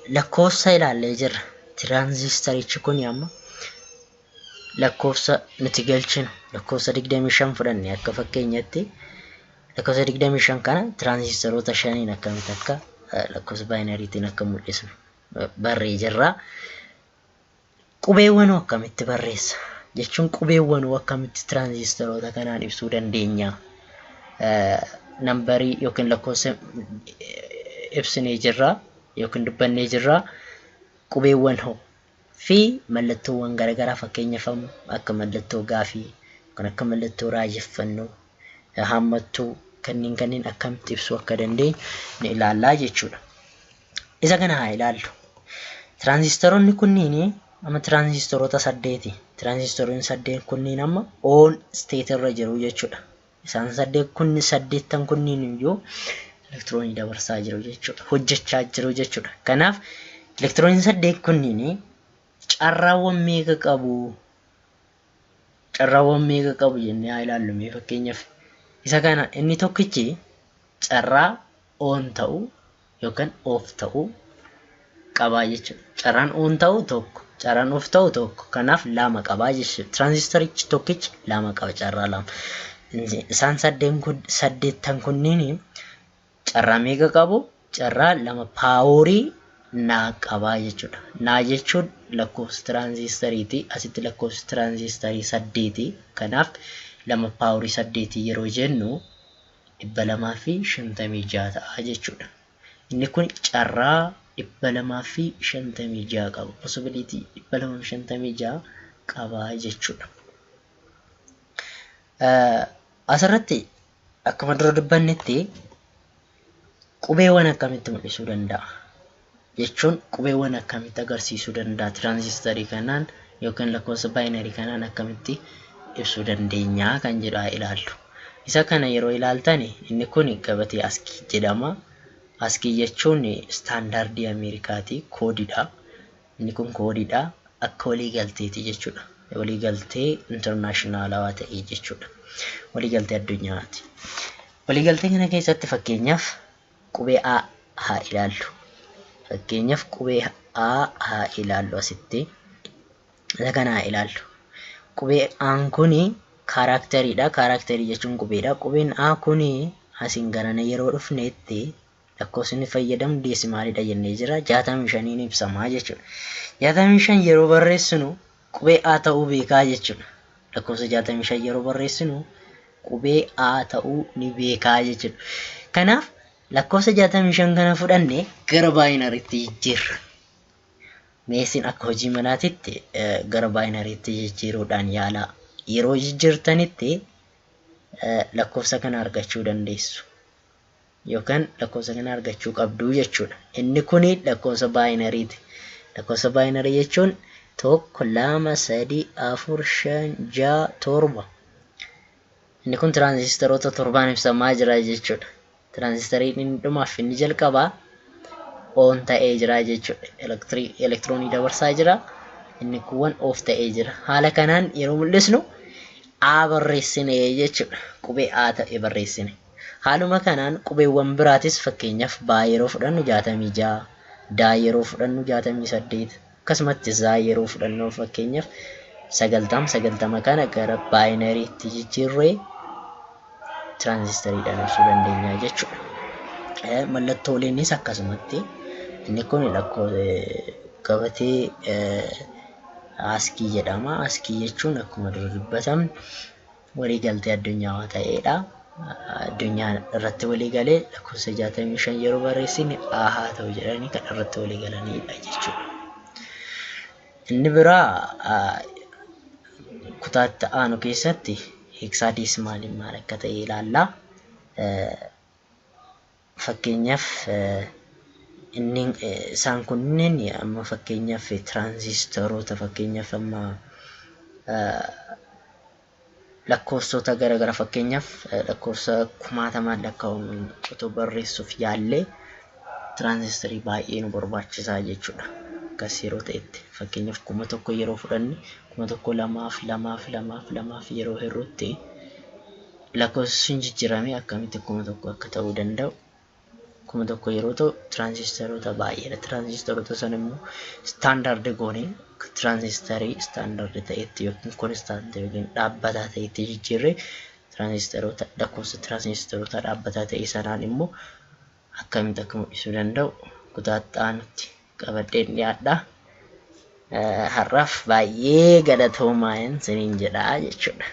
lakkoofsa ilaallee jirra. Tiraanzistarichi kun amma lakkoofsa nuti galchinu lakkoofsa 25 fudhanne akka fakkeenyatti lakkoofsa 25 kana tiraanzistaroota shaniin akkamitti akka lakkoofsa baayinariitiin akka mul'isnu barree jirra. Qubeewwan akkamitti barreessa jechuun qubeewwan akkamitti tiraanzistaroota kanaan ibsuu dandeenya. Nambarii yookiin lakkoofsa ibsinee jirra yookiin dubbannee jirra. Qubeewwan fi mallattoowwan garaagaraa fakkeenyaaf akka mallattoo gaafii kan akka mallattoo raajeffannoo hammattuu kanneen akkamitti ibsuu akka dandeenyu ni ilaallaa jechuudha. Isa kana haa ilaallu. Tiraanzistaroonni kunniin amma tiraanzistaroota 8. Tiraanzistaroonni 8 kunniin amma on state irra jiru jechuudha. Isaan 8 kunniin iyyuu elektiroonii dabarsaa jiru jechuudha. Hojjechaa jiru jechuudha. Kanaaf elektirooniin 8 kunniin carraawwan meeqa qabu? Carraawwan meeqa qabu jennee haa ilaallu mee fakkeenyaaf. Isa kana inni tokkichi carraa on ta'u yookaan off ta'u qabaa jechuudha. Carraan on ta'u tokko, carraan off ta'u tokko. Kanaaf lama qabaa jechuudha. Tiraanzistarichi tokkichi lama qaba carraa lama. Isaan 8 kunniin carraa meeqa qabu? Carraa lama paaworii naa qabaa jechuudha. Naa jechuun lakkoofsa tiraanzistariiti. Asitti lakkoofsa tiraanzistarii 8. Kanaaf lama paaworii 8 yeroo jennu 256 ta'a jechuudha. Inni kun carraa 256 qaba. Possibility 256 qaba jechuudha. Asirratti akkuma dura dubbannetti qubeewwan akkamitti mul'isuu danda'a jechuun qubeewwan akkamitti agarsiisuu danda'a tiraanzistarii kanaan yookiin lakkoofsa baayinarii kanaan akkamitti ibsuu dandeenya kan jedhaa ilaallu. Isa kana yeroo ilaaltan inni kun gabatee ASCII jedhama. ASCII jechuun staandardii Ameerikaati, koodiidha. Inni kun koodiidha akka waliigalteeti jechuudha. Waliigaltee internationalawaa ta'e jechuudha. Waliigaltee addunyaati. Waliigaltee kana keessatti fakkeenyaaf qubee A haa ilaallu. Fakkeenyaaf qubee A haa ilaallu asitti. Isa kana haa ilaallu. Qubee A kuni kaaraakteriidha. Kaaraakterii jechuun qubeedha. Qubeen A kuni asiin garana yeroo dhufnetti lakkoofsi fayyadamu deesimaalidha jennee jira. 65 ibsamaa jechuudha. 65 yeroo barreessinu qubee A ta'uu beekaa jechuudha. Lakkoofsa 65 yeroo barreessinu qubee A ta'uu ni beekaa jechuudha. Kanaaf lakkoofsa 65 kana fudhannee gara baayinariitti jijjiirra. Meesiin akka hojii manaatitti gara baayinariitti jijjiiruudhaan yaala. Yeroo jijjiirtanitti lakkoofsa kana argachuu dandeessu. Yookaan lakkoofsa kana argachuu qabdu jechuudha. Inni kuni lakkoofsa baayinariiti. Lakkoofsa baayinarii jechuun 1 2 3 4 5 6 7. Inni kun tiraanzistaroota 7 ibsamaa jira jechuudha. Tiraanzistariin inni dhumaaf inni jalqabaa on ta'ee jira jechuudha. Elektiroonii dabarsaa jira. Inni kun off ta'ee jira. Haala kanaan yeroo mul'isnu A barreessine jechuudha. Qubee A ta'e barreessine. Haaluma kanaan qubeewwan biraatis fakkeenyaaf baa yeroo fudhannu 66, daa yeroo fudhannu 68, akkasumatti zaa yeroo fudhannu fakkeenyaaf 90 kana gara baayinariitti jijjiirree tiraanzistariidhaan ibsuu dandeenya jechuudha. Mallattoolenis akkasumatti inni kun gabatee ASCII jedhama. ASCII jechuun akkuma dura dubbatamne waliigaltee addunyaawaa ta'edha. Addunyaan irratti waliigalee lakkoofsa 65 yeroo barreessine A haa ta'u jedhanii kan irratti waliigalanidha jechuudha. Inni biraa kutaatti aanu keessatti heksaadesimaaliin maal akka ta'e ilaalla. Fakkeenyaaf inni isaan kunneen amma fakkeenyaaf tiraanzistaroota fakkeenyaaf amma lakkoofsota garaagaraa fakkeenyaaf lakkoofsa 1000 lakkaa'uun otoo barreessuuf yaallee tiraanzistarii baay'ee nu barbaachisaa jechuudha. Akkas yeroo ta'etti fakkeenyaaf 1000 yeroo fudhanne 1000 yeroo hirrutti lakkoofsi jijjiiramee akkamitti 1000 akka ta'uu danda'u kuma tokko yeroo ta'u tiraansisteroota baay'eedha. Tiraansisteroota sana immoo istaandardi goonee tiraansisterii istaandardi ta'etti yookiin konstaantii yookiin dhaabbataa ta'etti jijjiirree tiraansisteroota lakkoofsa tiraansisteroota dhaabbataa ta'e sanaan immoo akkamitti akka mul'isuu danda'u kutaa aanutti qabadheen dhiyaadha. Har'aaf baay'ee galatoomaa isiniin jedha jechuudha.